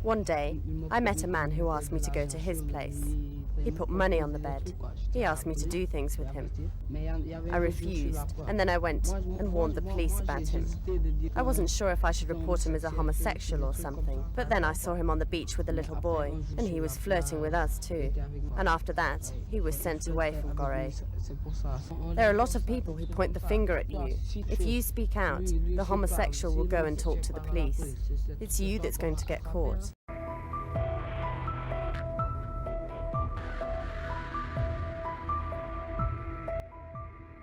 One day, I met a man who asked me to go to his place. He put money on the bed. He asked me to do things with him. I refused, and then I went and warned the police about him. I wasn't sure if I should report him as a homosexual or something, but then I saw him on the beach with a little boy, and he was flirting with us too. And after that, he was sent away from Gorée. There are a lot of people who point the finger at you. If you speak out, the homosexual will go and talk to the police. It's you that's going to get caught.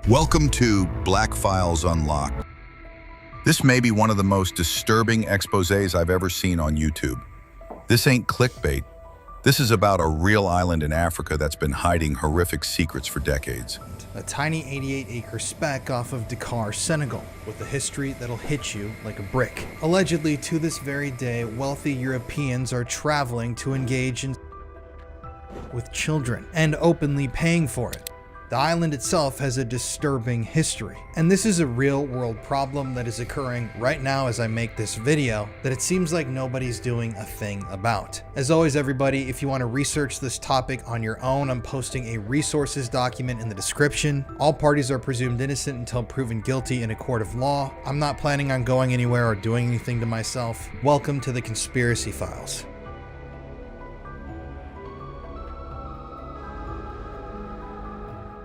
Welcome to Black Files Unlocked. This may be one of the most disturbing exposés I've ever seen on YouTube. This ain't clickbait. This is about a real island in Africa that's been hiding horrific secrets for decades. A tiny 88-acre speck off of Dakar, Senegal, with a history that'll hit you like a brick. Allegedly, to this very day, wealthy Europeans are traveling to engage in with children and openly paying for it. The island itself has a disturbing history, and this is a real-world problem that is occurring right now as I make this video that it seems like nobody's doing a thing about. As always, everybody, if you want to research this topic on your own, I'm posting a resources document in the description. All parties are presumed innocent until proven guilty in a court of law. I'm not planning on going anywhere or doing anything to myself. Welcome to the Conspiracy Files.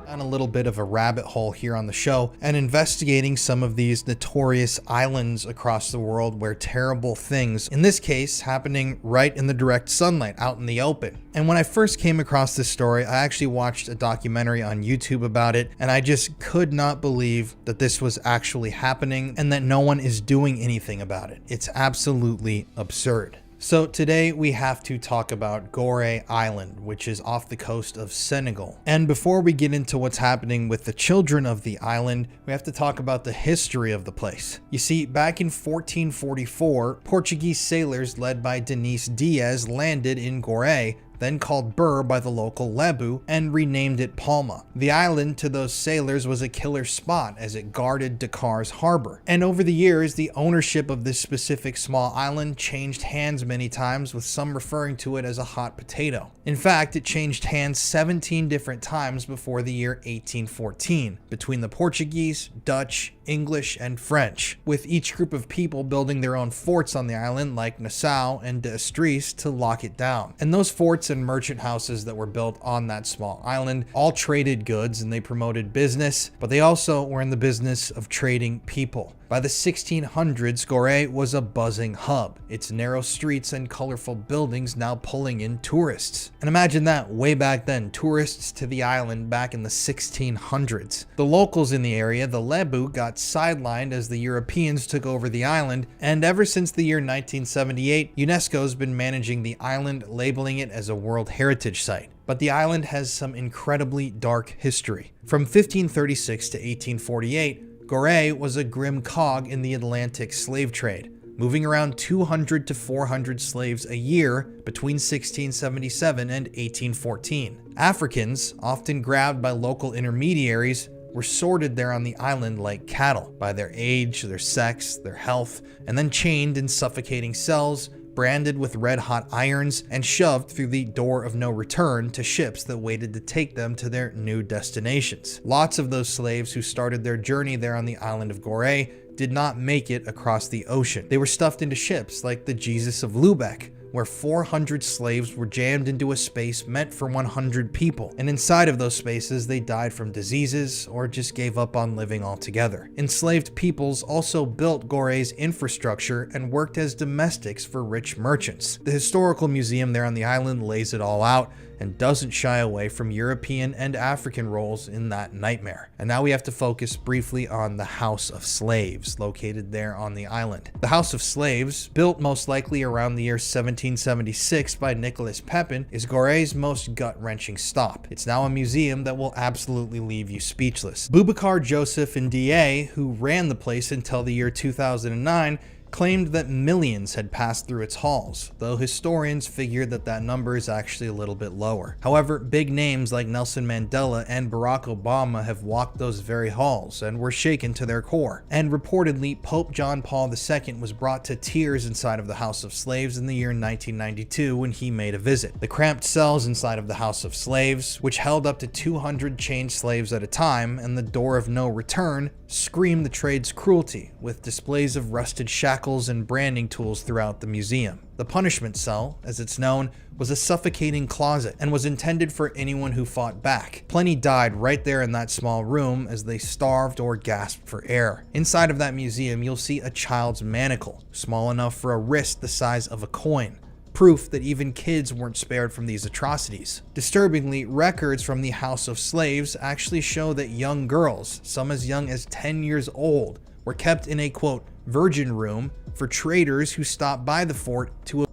On a little bit of a rabbit hole here on the show and investigating some of these notorious islands across the world where terrible things, in this case happening right in the direct sunlight out in the open. And when I first came across this story, I actually watched a documentary on YouTube about it, and I just could not believe that this was actually happening and that no one is doing anything about it. It's absolutely absurd. So today we have to talk about Goree Island, which is off the coast of Senegal. And before we get into what's happening with the children of the island, we have to talk about the history of the place. You see, back in 1444, Portuguese sailors led by Denis Diaz landed in Gorée, then called Bur by the local Lebu, and renamed it Palma. The island to those sailors was a killer spot as it guarded Dakar's harbor. And over the years, the ownership of this specific small island changed hands many times, with some referring to it as a hot potato. In fact, it changed hands 17 different times before the year 1814, between the Portuguese, Dutch, English, and French, with each group of people building their own forts on the island like Nassau and d'Estrées to lock it down. And those forts and merchant houses that were built on that small island all traded goods and they promoted business, but they also were in the business of trading people. By the 1600s, Gorée was a buzzing hub, its narrow streets and colorful buildings now pulling in tourists. And imagine that, way back then, tourists to the island back in the 1600s. The locals in the area, the Lebu, got sidelined as the Europeans took over the island, and ever since the year 1978, UNESCO's been managing the island, labeling it as a World Heritage Site. But the island has some incredibly dark history. From 1536 to 1848, Gorée was a grim cog in the Atlantic slave trade, moving around 200 to 400 slaves a year between 1677 and 1814. Africans, often grabbed by local intermediaries, were sorted there on the island like cattle by their age, their sex, their health, and then chained in suffocating cells, branded with red-hot irons, and shoved through the door of no return to ships that waited to take them to their new destinations. Lots of those slaves who started their journey there on the island of Gorée did not make it across the ocean. They were stuffed into ships like the Jesus of Lubeck, where 400 slaves were jammed into a space meant for 100 people. And inside of those spaces, they died from diseases or just gave up on living altogether. Enslaved peoples also built Goree's infrastructure and worked as domestics for rich merchants. The historical museum there on the island lays it all out and doesn't shy away from European and African roles in that nightmare. And now we have to focus briefly on the House of Slaves, located there on the island. The House of Slaves, built most likely around the year 1776 by Nicholas Pepin, is Goree's most gut-wrenching stop. It's now a museum that will absolutely leave you speechless. Boubacar Joseph Ndiaye, who ran the place until the year 2009, claimed that millions had passed through its halls, though historians figured that that number is actually a little bit lower. However, big names like Nelson Mandela and Barack Obama have walked those very halls and were shaken to their core. And reportedly, Pope John Paul II was brought to tears inside of the House of Slaves in the year 1992 when he made a visit. The cramped cells inside of the House of Slaves, which held up to 200 chained slaves at a time, and the door of no return, screamed the trade's cruelty, with displays of rusted shackles and branding tools throughout the museum. The punishment cell, as it's known, was a suffocating closet and was intended for anyone who fought back. Plenty died right there in that small room as they starved or gasped for air. Inside of that museum, you'll see a child's manacle, small enough for a wrist the size of a coin. Proof that even kids weren't spared from these atrocities. Disturbingly, records from the House of Slaves actually show that young girls, some as young as 10 years old, were kept in a, quote, virgin room for traders who stopped by the fort to.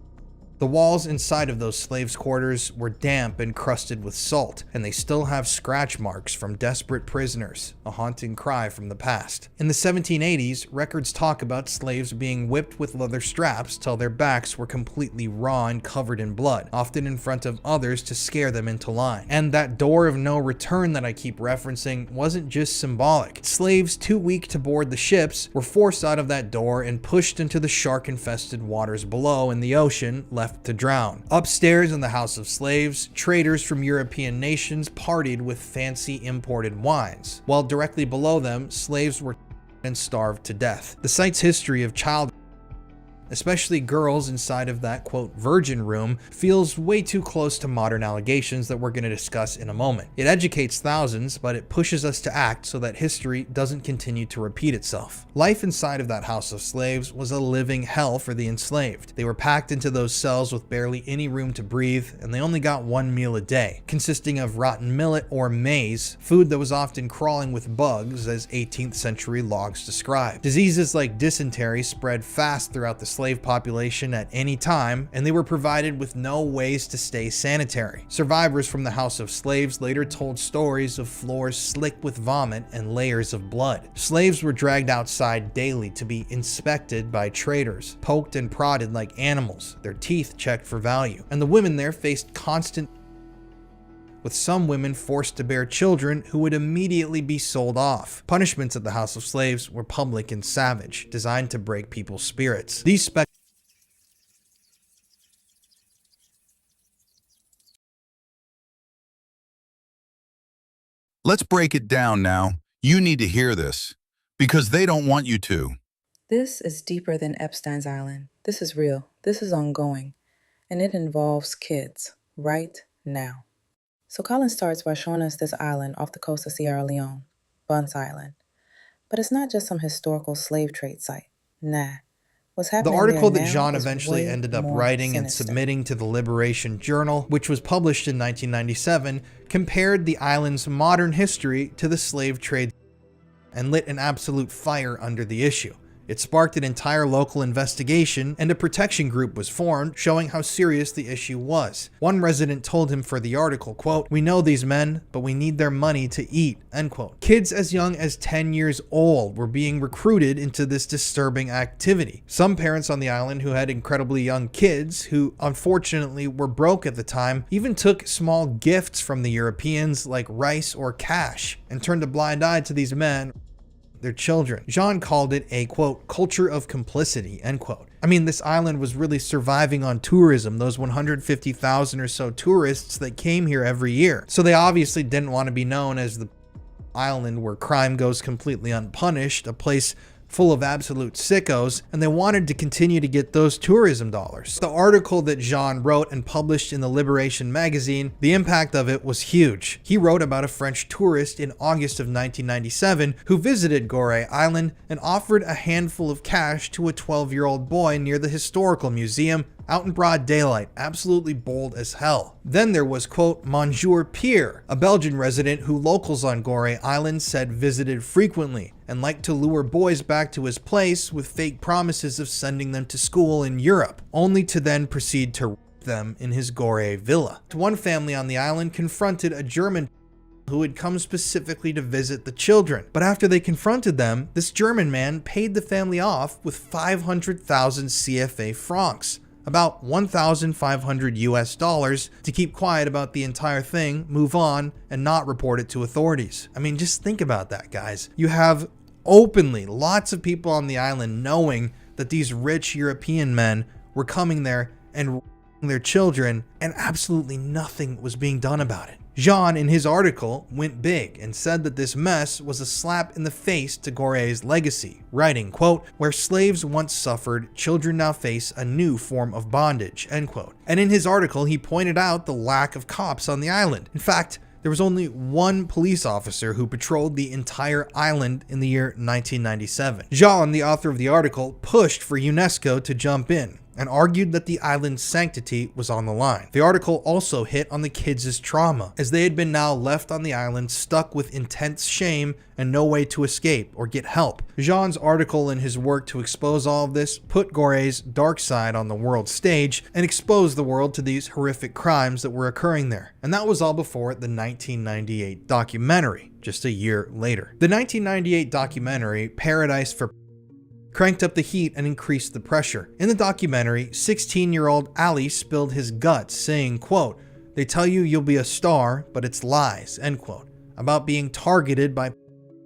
The walls inside of those slaves' quarters were damp and crusted with salt, and they still have scratch marks from desperate prisoners, a haunting cry from the past. In the 1780s, records talk about slaves being whipped with leather straps till their backs were completely raw and covered in blood, often in front of others to scare them into line. And that door of no return that I keep referencing wasn't just symbolic. Slaves too weak to board the ships were forced out of that door and pushed into the shark-infested waters below in the ocean, left to drown. Upstairs in the House of Slaves, traders from European nations partied with fancy imported wines, while directly below them, slaves were and starved to death. The site's history of child, especially girls inside of that, quote, virgin room, feels way too close to modern allegations that we're going to discuss in a moment. It educates thousands, but it pushes us to act so that history doesn't continue to repeat itself. Life inside of that House of Slaves was a living hell for the enslaved. They were packed into those cells with barely any room to breathe, and they only got one meal a day, consisting of rotten millet or maize, food that was often crawling with bugs, as 18th century logs describe. Diseases like dysentery spread fast throughout the slave population at any time, and they were provided with no ways to stay sanitary. Survivors from the House of Slaves later told stories of floors slick with vomit and layers of blood. Slaves were dragged outside daily to be inspected by traders, poked and prodded like animals, their teeth checked for value, and the women there faced constant, with some women forced to bear children who would immediately be sold off. Punishments at the House of Slaves were public and savage, designed to break people's spirits. Let's break it down now. You need to hear this, because they don't want you to. This is deeper than Epstein's Island. This is real. This is ongoing. And it involves kids, right now. So Colin starts by showing us this island off the coast of Sierra Leone, Bunce Island. But it's not just some historical slave trade site. Nah. What's happening The article there that now John is eventually way ended up more writing and sinister. submitting to the Liberation Journal, which was published in 1997, compared the island's modern history to the slave trade and lit an absolute fire under the issue. It sparked an entire local investigation, and a protection group was formed showing how serious the issue was. One resident told him for the article, quote, "We know these men, but we need their money to eat," end quote. Kids as young as 10 years old were being recruited into this disturbing activity. Some parents on the island who had incredibly young kids, who unfortunately were broke at the time, even took small gifts from the Europeans like rice or cash and turned a blind eye to these men, their children. Jean called it a, quote, culture of complicity, end quote. I mean, this island was really surviving on tourism, those 150,000 or so tourists that came here every year. So they obviously didn't want to be known as the island where crime goes completely unpunished, a place full of absolute sickos, and they wanted to continue to get those tourism dollars. The article that Jean wrote and published in the Liberation magazine, the impact of it was huge. He wrote about a French tourist in August of 1997 who visited Gorée Island and offered a handful of cash to a 12-year-old boy near the historical museum out in broad daylight, absolutely bold as hell. Then there was, quote, Monsieur Pierre, a Belgian resident who locals on Gorée Island said visited frequently and liked to lure boys back to his place with fake promises of sending them to school in Europe, only to then proceed to rape them in his Gorée villa. One family on the island confronted a German who had come specifically to visit the children. But after they confronted them, this German man paid the family off with 500,000 CFA francs, about 1,500 US dollars, to keep quiet about the entire thing, move on, and not report it to authorities. I mean, just think about that, guys. You have openly lots of people on the island knowing that these rich European men were coming there and their children, and absolutely nothing was being done about it. Jean, in his article, went big and said that this mess was a slap in the face to Goree's legacy, writing, quote, "Where slaves once suffered, children now face a new form of bondage," end quote. And in his article, he pointed out the lack of cops on the island. In fact, there was only one police officer who patrolled the entire island in the year 1997. Jean, the author of the article, pushed for UNESCO to jump in and argued that the island's sanctity was on the line. The article also hit on the kids' trauma, as they had been now left on the island stuck with intense shame and no way to escape or get help. Jean's article and his work to expose all of this put Goree's dark side on the world stage and exposed the world to these horrific crimes that were occurring there. And that was all before the 1998 documentary, just a year later. The 1998 documentary, Paradise for cranked up the heat and increased the pressure. In the documentary, 16-year-old Ali spilled his guts, saying, quote, "They tell you you'll be a star, but it's lies," end quote, about being targeted by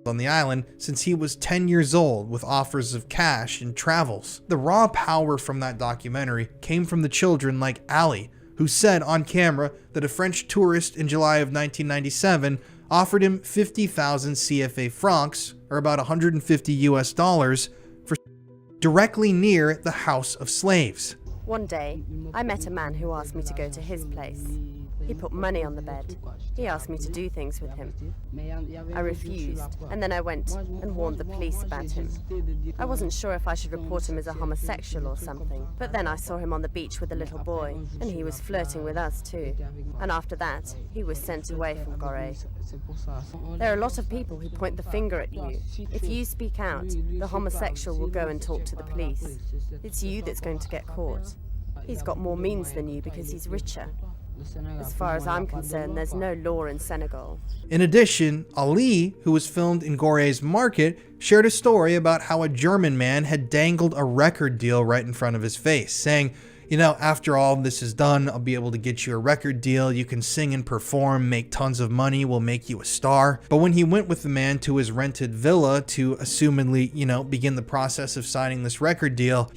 on the island since he was 10 years old with offers of cash and travels. The raw power from that documentary came from the children like Ali, who said on camera that a French tourist in July of 1997 offered him 50,000 CFA francs, or about 150 US dollars, directly near the house of slaves. One day, I met a man who asked me to go to his place. He put money on the bed. He asked me to do things with him. I refused, and then I went and warned the police about him. I wasn't sure if I should report him as a homosexual or something, but then I saw him on the beach with a little boy, and he was flirting with us too. And after that, he was sent away from Gorée. There are a lot of people who point the finger at you. If you speak out, the homosexual will go and talk to the police. It's you that's going to get caught. He's got more means than you because he's richer. As far as I'm concerned, there's no law in Senegal. In addition, Ali, who was filmed in Goree's market, shared a story about how a German man had dangled a record deal right in front of his face, saying, "You know, after all this is done, I'll be able to get you a record deal. You can sing and perform, make tons of money, we'll make you a star." But when he went with the man to his rented villa to assumedly, begin the process of signing this record deal,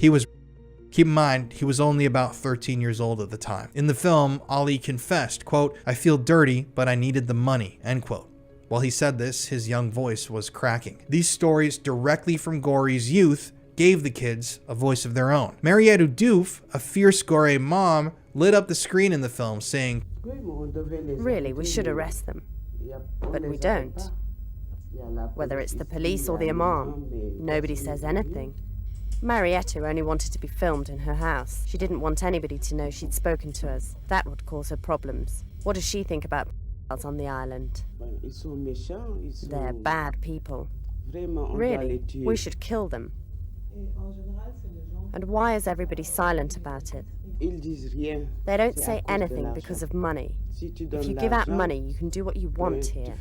keep in mind, he was only about 13 years old at the time. In the film, Ali confessed, quote, "I feel dirty, but I needed the money," end quote. While he said this, his young voice was cracking. These stories directly from Goree's youth gave the kids a voice of their own. Mariette Diouf, a fierce Goree mom, lit up the screen in the film saying, "Really, we should arrest them. But we don't. Whether it's the police or the imam, nobody says anything. Marietta only wanted to be filmed in her house. She didn't want anybody to know she'd spoken to us. That would cause her problems. What does she think about on the island? They're bad people. Really, we should kill them. And why is everybody silent about it? They don't say anything because of money. If you give out money, you can do what you want here."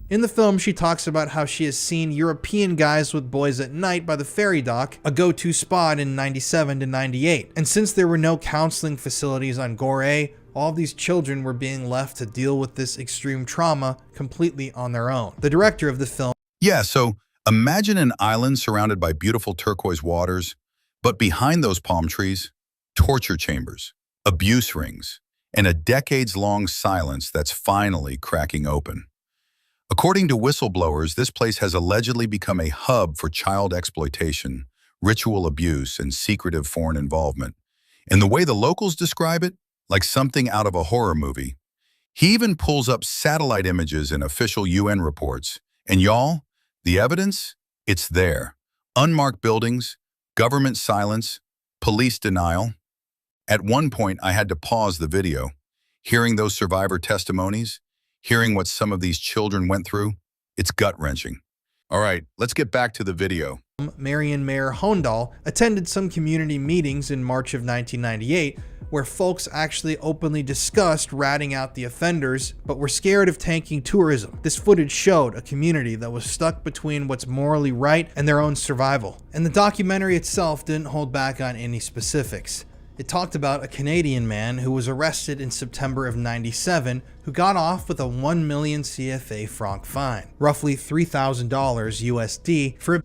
In the film, she talks about how she has seen European guys with boys at night by the ferry dock, a go-to spot in 97 to 98. And since there were no counseling facilities on Goree, all of these children were being left to deal with this extreme trauma completely on their own. The director of the film, Yeah, so imagine an island surrounded by beautiful turquoise waters, but behind those palm trees, torture chambers, abuse rings, and a decades-long silence that's finally cracking open. According to whistleblowers, this place has allegedly become a hub for child exploitation, ritual abuse, and secretive foreign involvement. And the way the locals describe it, like something out of a horror movie. He even pulls up satellite images in official UN reports. And y'all, the evidence? It's there. Unmarked buildings, government silence, police denial. At one point, I had to pause the video. Hearing those survivor testimonies, hearing what some of these children went through, it's gut-wrenching. All right, let's get back to the video. Marion Mayer Hondal attended some community meetings in March of 1998 where folks actually openly discussed ratting out the offenders, but were scared of tanking tourism. This footage showed a community that was stuck between what's morally right and their own survival. And the documentary itself didn't hold back on any specifics. It talked about a Canadian man who was arrested in September of '97 who got off with a 1 million CFA franc fine, roughly $3,000 USD, for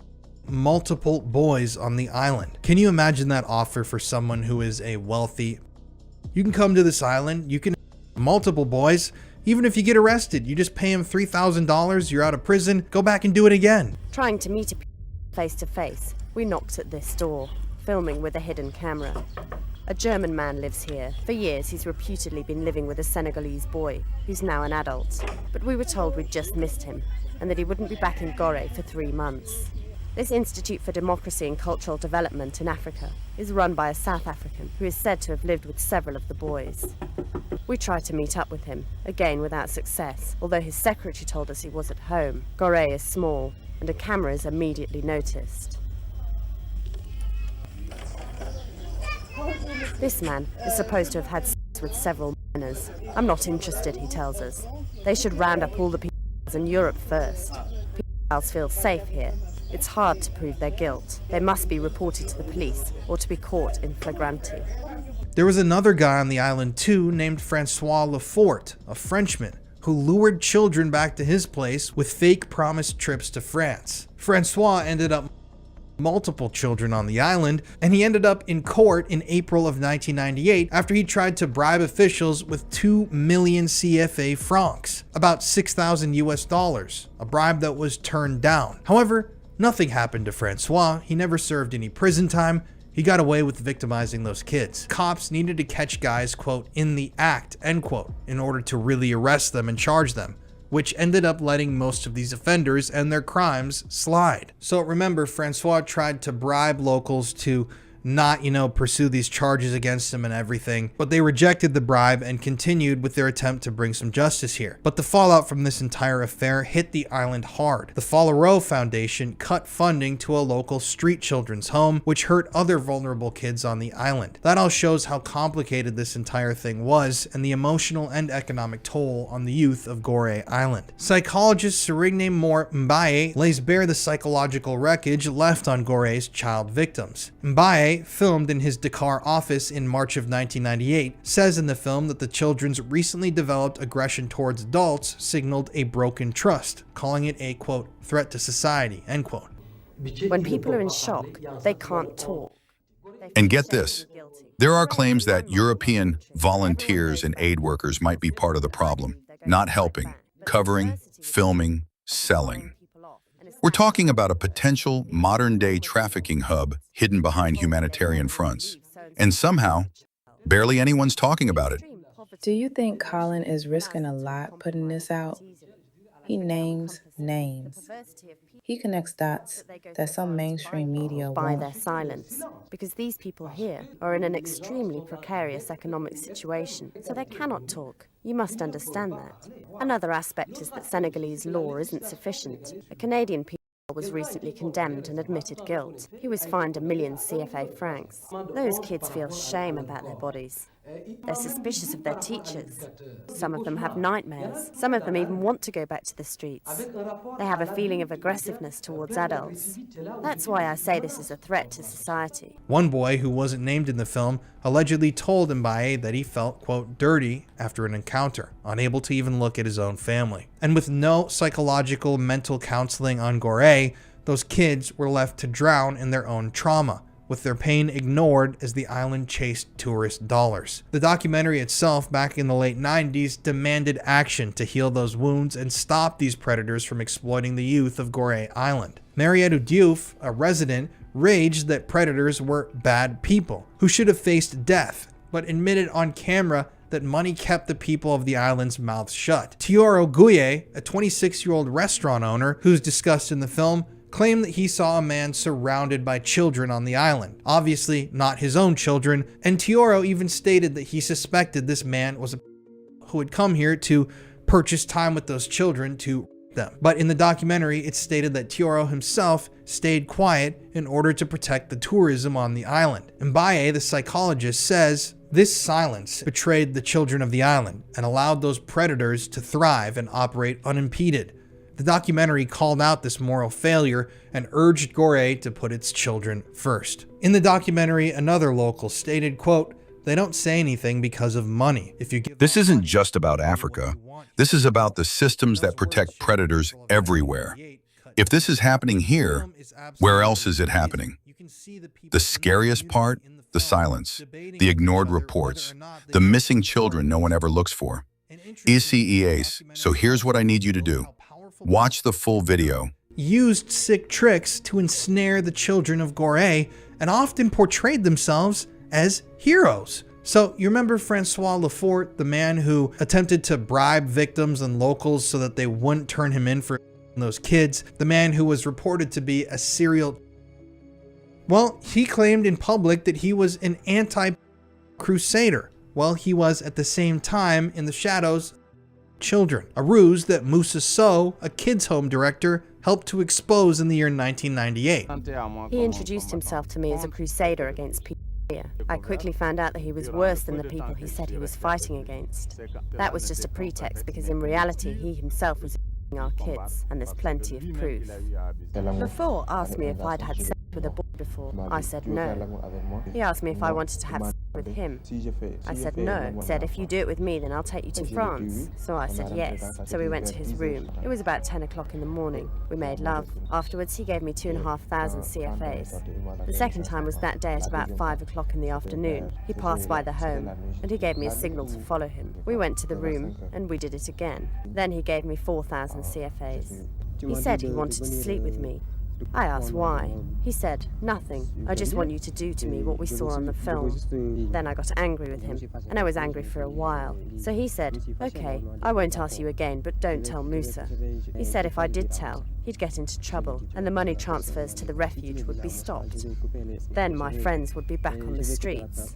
multiple boys on the island. Can you imagine that offer for someone who is a wealthy? You can come to this island, you can multiple boys, even if you get arrested, you just pay him $3,000, you're out of prison, go back and do it again. Trying to meet a face to face, we knocked at this door, filming with a hidden camera. A German man lives here. For years, he's reputedly been living with a Senegalese boy, who's now an adult. But we were told we'd just missed him, and that he wouldn't be back in Gorée for 3 months. This Institute for Democracy and Cultural Development in Africa is run by a South African who is said to have lived with several of the boys. We tried to meet up with him, again without success, although his secretary told us he was at home. Gorée is small, and a camera is immediately noticed. This man is supposed to have had sex with several minors. I'm not interested, he tells us. They should round up all the pedophiles in Europe first. Pedophiles feel safe here. It's hard to prove their guilt. They must be reported to the police or to be caught in flagranti. There was another guy on the island too named Francois Lefort, a Frenchman, who lured children back to his place with fake promised trips to France. Francois ended up multiple children on the island, and he ended up in court in April of 1998 after he tried to bribe officials with 2 million CFA francs, about 6,000 US dollars, a bribe that was turned down. However, nothing happened to Francois. He never served any prison time. He got away with victimizing those kids. Cops needed to catch guys, quote, in the act, end quote, in order to really arrest them and charge them, which ended up letting most of these offenders and their crimes slide. So remember, Francois tried to bribe locals to not, pursue these charges against him and everything, but they rejected the bribe and continued with their attempt to bring some justice here. But the fallout from this entire affair hit the island hard. The Falaroe Foundation cut funding to a local street children's home, which hurt other vulnerable kids on the island. That all shows how complicated this entire thing was and the emotional and economic toll on the youth of Goree Island. Psychologist Serigne Moore Mbaye lays bare the psychological wreckage left on Goree's child victims. Mbaye, filmed in his Dakar office in March of 1998, says in the film that the children's recently developed aggression towards adults signaled a broken trust, calling it a, quote, threat to society, end quote. When people are in shock, they can't talk. And get this, there are claims that European volunteers and aid workers might be part of the problem, not helping, covering, filming, selling. We're talking about a potential modern-day trafficking hub hidden behind humanitarian fronts. And somehow, barely anyone's talking about it. Do you think Colin is risking a lot putting this out? He names names. He connects dots that some mainstream media by won't. their silence, because these people here are in an extremely precarious economic situation, so they cannot talk. You must understand that. Another aspect is that Senegalese law isn't sufficient. A Canadian PL was recently condemned and admitted guilt. He was fined 1 million CFA francs. Those kids feel shame about their bodies. They're suspicious of their teachers. Some of them have nightmares. Some of them even want to go back to the streets. They have a feeling of aggressiveness towards adults. That's why I say this is a threat to society. One boy, who wasn't named in the film, allegedly told Mbaye that he felt, quote, dirty after an encounter, unable to even look at his own family. And with no psychological mental counseling on Gorée, those kids were left to drown in their own trauma, with their pain ignored as the island chased tourist dollars. The documentary itself, back in the late 90s, demanded action to heal those wounds and stop these predators from exploiting the youth of Goree Island. Marietta Diouf, a resident, raged that predators were bad people who should have faced death, but admitted on camera that money kept the people of the island's mouths shut. Tioro Guye, a 26-year-old restaurant owner who's discussed in the film, claimed that he saw a man surrounded by children on the island, obviously not his own children, and Tioro even stated that he suspected this man was a who had come here to purchase time with those children to rape them. But in the documentary, it's stated that Tioro himself stayed quiet in order to protect the tourism on the island. Mbaye, the psychologist, says This silence betrayed the children of the island and allowed those predators to thrive and operate unimpeded. The documentary called out this moral failure and urged Gorée to put its children first. In the documentary, another local stated, quote, "They don't say anything because of money. If you give This isn't just about Africa. This is about the systems that protect predators everywhere. If this is happening here, where else is it happening? The scariest part? The silence, the ignored reports, the missing children no one ever looks for. ECEAs, so here's what I need you to do. Watch the full video. Used sick tricks to ensnare the children of Gorée and often portrayed themselves as heroes. So you remember Francois Lefort, the man who attempted to bribe victims and locals so that they wouldn't turn him in for those kids, the man who was reported to be a serial. Well, he claimed in public that he was an anti-crusader, while he was at the same time in the shadows children, a ruse that Moussa Sow, a kids' home director, helped to expose in the year 1998. He introduced himself to me as a crusader against people. I quickly found out that he was worse than the people he said he was fighting against. That was just a pretext because in reality he himself was our kids, and there's plenty of proof. Lefort asked me if I'd had sex with a boy before. I said no. He asked me if I wanted to have sex with him. I said no. He said, if you do it with me, then I'll take you to France. So I said yes. So we went to his room. It was about 10 o'clock in the morning. We made love. Afterwards, he gave me 2,500 CFAs. The second time was that day at about 5 o'clock in the afternoon. He passed by the home, and he gave me a signal to follow him. We went to the room, and we did it again. Then he gave me 4,000 CFAs. He said he wanted to sleep with me. I asked why. He said, nothing. I just want you to do to me what we saw on the film. Then I got angry with him, and I was angry for a while. So he said, okay, I won't ask you again, but don't tell Moussa. He said if I did tell, he'd get into trouble, and the money transfers to the refuge would be stopped. Then my friends would be back on the streets.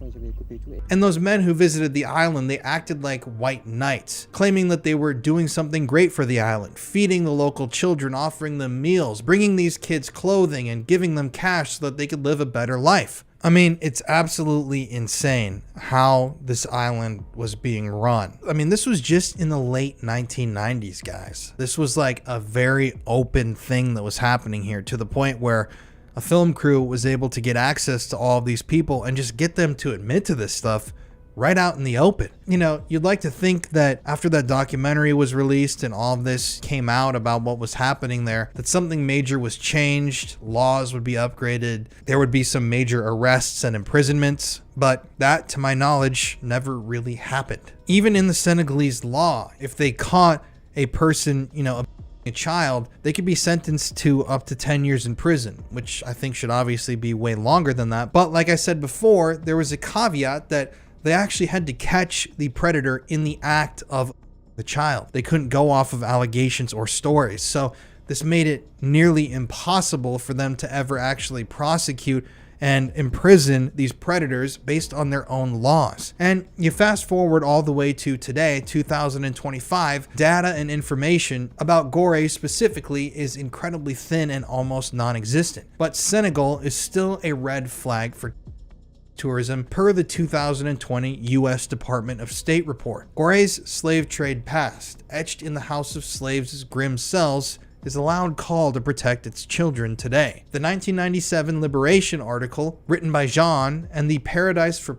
And those men who visited the island, they acted like white knights, claiming that they were doing something great for the island, feeding the local children, offering them meals, bringing these kids clothing, and giving them cash so that they could live a better life. I mean, it's absolutely insane how this island was being run. I mean, this was just in the late 1990s, guys. This was like a very open thing that was happening here, to the point where a film crew was able to get access to all of these people and just get them to admit to this stuff right out in the open. You know, you'd like to think that after that documentary was released and all of this came out about what was happening there, that something major was changed, laws would be upgraded, there would be some major arrests and imprisonments, but that, to my knowledge, never really happened. Even in the Senegalese law, if they caught a person, you know, a child, they could be sentenced to up to 10 years in prison, which I think should obviously be way longer than that. But like I said before, there was a caveat that they actually had to catch the predator in the act of the child. They couldn't go off of allegations or stories. So this made it nearly impossible for them to ever actually prosecute and imprison these predators based on their own laws. And you fast forward all the way to today, 2025, data and information about Gorée specifically is incredibly thin and almost non-existent. But Senegal is still a red flag for tourism per the 2020 U.S. Department of State report. Goree's slave trade past, etched in the House of Slaves' grim cells, is a loud call to protect its children today. The 1997 Liberation article, written by Jean, and the Paradise for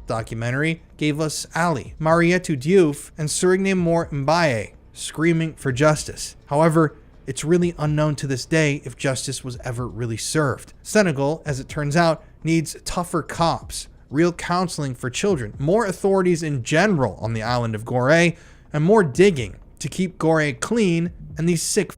documentary gave us Ali, Marietou Diouf, and Suriname Mor Mbaye screaming for justice. However, it's really unknown to this day if justice was ever really served. Senegal, as it turns out, needs tougher cops, real counseling for children, more authorities in general on the island of Gorée, and more digging to keep Gorée clean and these sick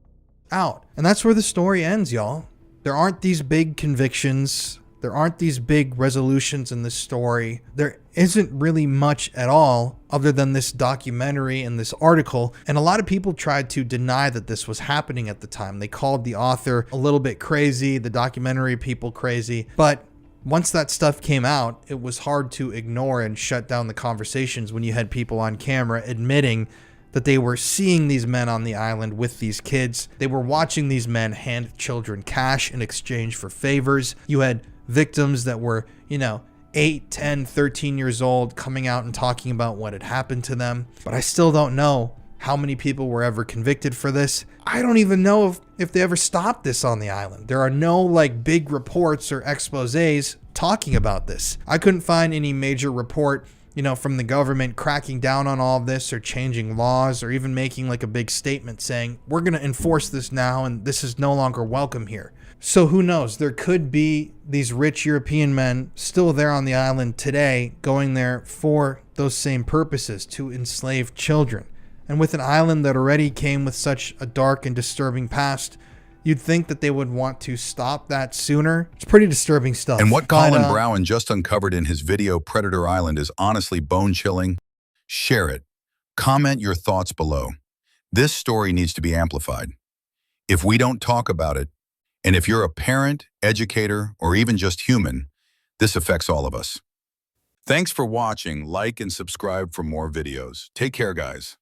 out. And that's where the story ends, y'all. There aren't these big convictions. There aren't these big resolutions in this story. There isn't really much at all other than this documentary and this article. And a lot of people tried to deny that this was happening at the time. They called the author a little bit crazy, the documentary people crazy. But once that stuff came out, it was hard to ignore and shut down the conversations when you had people on camera admitting that they were seeing these men on the island with these kids. They were watching these men hand children cash in exchange for favors. You had victims that were, 8, 10, 13 years old coming out and talking about what had happened to them. But I still don't know how many people were ever convicted for this. I don't even know if they ever stopped this on the island. There are no like big reports or exposés talking about this. I couldn't find any major report, from the government cracking down on all of this or changing laws or even making like a big statement saying, we're going to enforce this now and this is no longer welcome here. So who knows? There could be these rich European men still there on the island today, going there for those same purposes, to enslave children. And with an island that already came with such a dark and disturbing past, you'd think that they would want to stop that sooner. It's pretty disturbing stuff. And what Colin Browen just uncovered in his video Predator Island is honestly bone-chilling. Share it. Comment your thoughts below. This story needs to be amplified. If we don't talk about it, and if you're a parent, educator, or even just human, this affects all of us. Thanks for watching. Like and subscribe for more videos. Take care, guys.